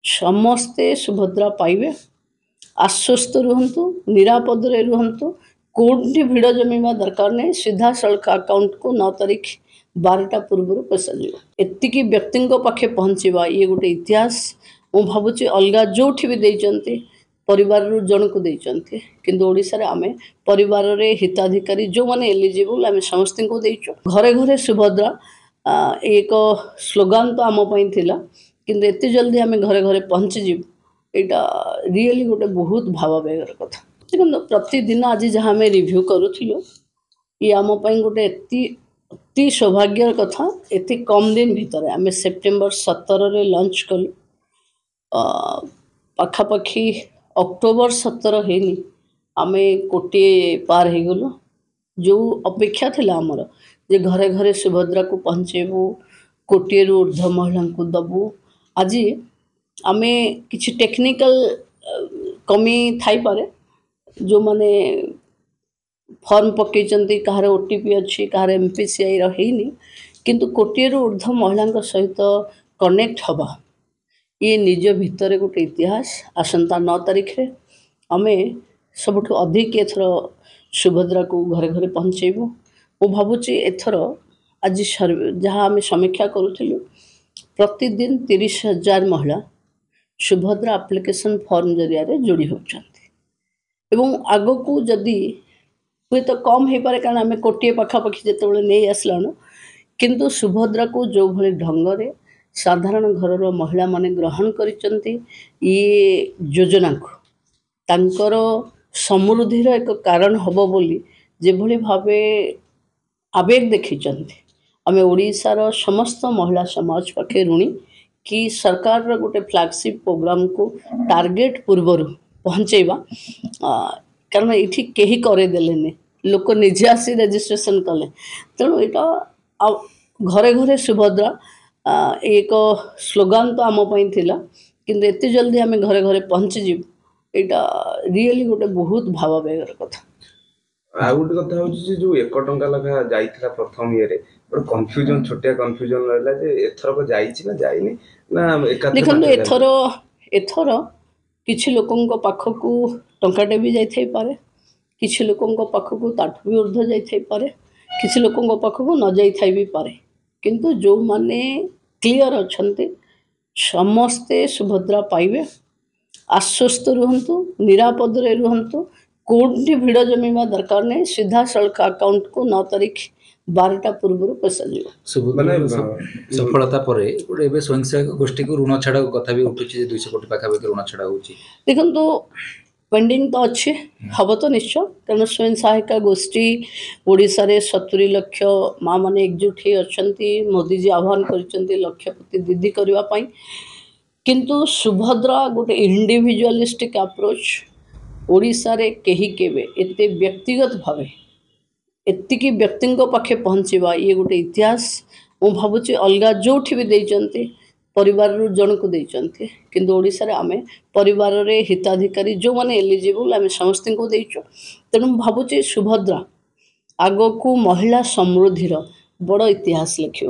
ସମସ୍ତେ ସୁଭଦ୍ରା ପାଇବେ, ଆଶ୍ୱସ୍ତ ରୁହନ୍ତୁ, ନିରାପଦରେ ରୁହନ୍ତୁ, କୋଉଠି ଭିଡ଼ ଜମିବା ଦରକାର ନାହିଁ, ସିଧାସଳଖ ଆକାଉଣ୍ଟକୁ 9 ତାରିଖ 12ଟା ପୂର୍ବରୁ ପଇସା ଯିବ। ଏତିକି ବ୍ୟକ୍ତିଙ୍କ ପାଖେ ପହଞ୍ଚିବା ଇଏ ଗୋଟେ ଇତିହାସ। ମୁଁ ଭାବୁଛି ଅଲଗା ଯୋଉଠି ବି ଦେଇଛନ୍ତି ପରିବାରରୁ ଜଣକୁ ଦେଇଛନ୍ତି, କିନ୍ତୁ ଓଡ଼ିଶାରେ ଆମେ ପରିବାରରେ ହିତାଧିକାରୀ ଯେଉଁମାନେ ଏଲିଜିବୁଲ୍ ଆମେ ସମସ୍ତଙ୍କୁ ଦେଇଛୁ। ଘରେ ଘରେ ସୁଭଦ୍ରା ଏକ ସ୍ଲୋଗାନ ତ ଆମ ପାଇଁ ଥିଲା, କିନ୍ତୁ ଏତେ ଜଲ୍ଦି ଆମେ ଘରେ ଘରେ ପହଞ୍ଚିଯିବୁ ଏଇଟା ରିଏଲି ଗୋଟେ ବହୁତ ଭାବାବେଗର କଥା। ଦେଖନ୍ତୁ ପ୍ରତିଦିନ ଆଜି ଯାହା ଆମେ ରିଭ୍ୟୁ କରୁଥିଲୁ ଇଏ ଆମ ପାଇଁ ଗୋଟେ ଅତି ସୌଭାଗ୍ୟର କଥା। ଏତେ କମ୍ ଦିନ ଭିତରେ ଆମେ ସେପ୍ଟେମ୍ବର 17ରେ ଲଞ୍ଚ କଲୁ, ପାଖାପାଖି ଅକ୍ଟୋବର 17 ହେଇନି ଆମେ 1,00,00,000 ପାର ହେଇଗଲୁ। ଯେଉଁ ଅପେକ୍ଷା ଥିଲା ଆମର ଯେ ଘରେ ଘରେ ସୁଭଦ୍ରାକୁ ପହଞ୍ଚେଇବୁ, 1,00,00,000ରୁ ଉର୍ଦ୍ଧ୍ୱ ମହିଳାଙ୍କୁ ଦେବୁ, ଆଜି ଆମେ କିଛି ଟେକ୍ନିକାଲ କମି ଥାଇପାରେ, ଯେଉଁମାନେ ଫର୍ମ ପକାଇଛନ୍ତି କାହାର OTP ଅଛି, କାହାର MPCIର ହେଇନି, କିନ୍ତୁ 1,00,00,000ରୁ ଉର୍ଦ୍ଧ୍ୱ ମହିଳାଙ୍କ ସହିତ କନେକ୍ଟ ହେବା ଇଏ ନିଜ ଭିତରେ ଗୋଟେ ଇତିହାସ। ଆସନ୍ତା 9 ତାରିଖରେ ଆମେ ସବୁଠୁ ଅଧିକ ଏଥର ସୁଭଦ୍ରାକୁ ଘରେ ଘରେ ପହଞ୍ଚେଇବୁ। ମୁଁ ଭାବୁଛି ଏଥର ଆଜି ଯାହା ଆମେ ସମୀକ୍ଷା କରୁଥିଲୁ ପ୍ରତିଦିନ 30,000 ମହିଳା ସୁଭଦ୍ରା ଆପ୍ଲିକେସନ୍ ଫର୍ମ ଜରିଆରେ ଯୋଡ଼ି ହେଉଛନ୍ତି ଏବଂ ଆଗକୁ ଯଦି ହୁଏତ କମ୍ ହେଇପାରେ, କାରଣ ଆମେ 1,00,00,000 ପାଖାପାଖି ଯେତେବେଳେ ନେଇ ଆସିଲାଣୁ, କିନ୍ତୁ ସୁଭଦ୍ରାକୁ ଯେଉଁଭଳି ଢଙ୍ଗରେ ସାଧାରଣ ଘରର ମହିଳାମାନେ ଗ୍ରହଣ କରିଛନ୍ତି ଇଏ ଯୋଜନାକୁ ତାଙ୍କର ସମୃଦ୍ଧିର ଏକ କାରଣ ହେବ ବୋଲି ଯେଭଳି ଭାବେ ଆବେଗ ଦେଖିଛନ୍ତି, ଆମେ ଓଡ଼ିଶାର ସମସ୍ତ ମହିଳା ସମାଜ ପାଖେ ଋଣୀ କି ସରକାରର ଗୋଟେ ଫ୍ଲାଗସିପ୍ ପ୍ରୋଗ୍ରାମକୁ ଟାର୍ଗେଟ ପୂର୍ବରୁ ପହଞ୍ଚେଇବା। କାରଣ ଏଇଠି କେହି କରେଇଦେଲେନି, ଲୋକ ନିଜେ ଆସି ରେଜିଷ୍ଟ୍ରେସନ୍ କଲେ, ତେଣୁ ଏଇଟା ଘରେ ଘରେ ସୁଭଦ୍ରା ଏକ ସ୍ଲୋଗାନ ତ ଆମ ପାଇଁ ଥିଲା, କିନ୍ତୁ ଏତେ ଜଲ୍ଦି ଆମେ ଘରେ ଘରେ ପହଞ୍ଚିଯିବୁ ଏଇଟା ରିଏଲି ଗୋଟେ ବହୁତ ଭାବାବେଗର କଥା। ଆଉ ଗୋଟେ କଥା ହେଉଛି ଯେ ଯେଉଁ 1 ଟଙ୍କା ଲେଖା ଯାଇଥିଲା ପ୍ରଥମ ଇଏରେ ଗୋଟେ କନଫ୍ୟୁଜନ୍, ଛୋଟିଆ କନଫ୍ୟୁଜନ୍ ରହିଲା ଯେ ଏଥରକ ଯାଇଛି ନା ଯାଇନି ନା ଏକାଥରେ। ଦେଖନ୍ତୁ ଏଥର କିଛି ଲୋକଙ୍କ ପାଖକୁ ଟଙ୍କାଟେ ବି ଯାଇଥାଇପାରେ, କିଛି ଲୋକଙ୍କ ପାଖକୁ ତାଠୁ ବି ଉର୍ଦ୍ଧ୍ୱ ଯାଇଥାଇପାରେ, କିଛି ଲୋକଙ୍କ ପାଖକୁ ନ ଯାଇଥାଇ ବି ପାରେ, କିନ୍ତୁ ଯେଉଁମାନେ କ୍ଲିଅର ଅଛନ୍ତି ସମସ୍ତେ ସୁଭଦ୍ରା ପାଇବେ, ଆଶ୍ୱସ୍ତ ରୁହନ୍ତୁ, ନିରାପଦରେ ରୁହନ୍ତୁ, କୋଉଠି ଭିଡ଼ ଜମିବା ଦରକାର ନାହିଁ, ସିଧାସଳଖ ଆକାଉଣ୍ଟକୁ 9 ତାରିଖ 12ଟା ପୂର୍ବରୁ ପଇସା ଯିବ। ସଫଳତା ପରେ ଗୋଟେ ଏବେ ସ୍ୱୟଂସହାୟକ ଗୋଷ୍ଠୀକୁ ଋଣ ଛାଡ଼ କଥା ବି ଉଠୁଛି ଯେ 200 କୋଟି ପାଖାପାଖି ଋଣ ଛାଡ଼ ହେଉଛି। ଦେଖନ୍ତୁ ପେଣ୍ଡିଂ ତ ଅଛି, ହେବ ତ ନିଶ୍ଚୟ, କାରଣ ସ୍ୱୟଂ ସହାୟିକା ଗୋଷ୍ଠୀ ଓଡ଼ିଶାରେ 70 ଲକ୍ଷ ମା ମାନେ ଏକଜୁଟ ହେଇ ଅଛନ୍ତି। ମୋଦିଜୀ ଆହ୍ୱାନ କରିଛନ୍ତି ଲକ୍ଷପତି ଦିଦି କରିବା ପାଇଁ, କିନ୍ତୁ ସୁଭଦ୍ରା ଗୋଟେ ଇଣ୍ଡିଭିଜୁଆଲିଷ୍ଟିକ୍ ଆପ୍ରୋଚ୍। ଓଡ଼ିଶାରେ କେହି କେବେ ଏତେ ବ୍ୟକ୍ତିଗତ ଭାବେ ଏତିକି ବ୍ୟକ୍ତିଙ୍କ ପାଖେ ପହଞ୍ଚିବା ଇଏ ଗୋଟେ ଇତିହାସ। ମୁଁ ଭାବୁଛି ଅଲଗା ଯୋଉଠି ବି ଦେଇଛନ୍ତି ପରିବାରରୁ ଜଣକୁ ଦେଇଛନ୍ତି, କିନ୍ତୁ ଓଡ଼ିଶାରେ ଆମେ ପରିବାରରେ ହିତାଧିକାରୀ ଯେଉଁମାନେ ଏଲିଜିବୁଲ୍ ଆମେ ସମସ୍ତଙ୍କୁ ଦେଇଛୁ। ତେଣୁ ମୁଁ ଭାବୁଛି ସୁଭଦ୍ରା ଆଗକୁ ମହିଳା ସମୃଦ୍ଧିର ବଡ଼ ଇତିହାସ ଲେଖିବ।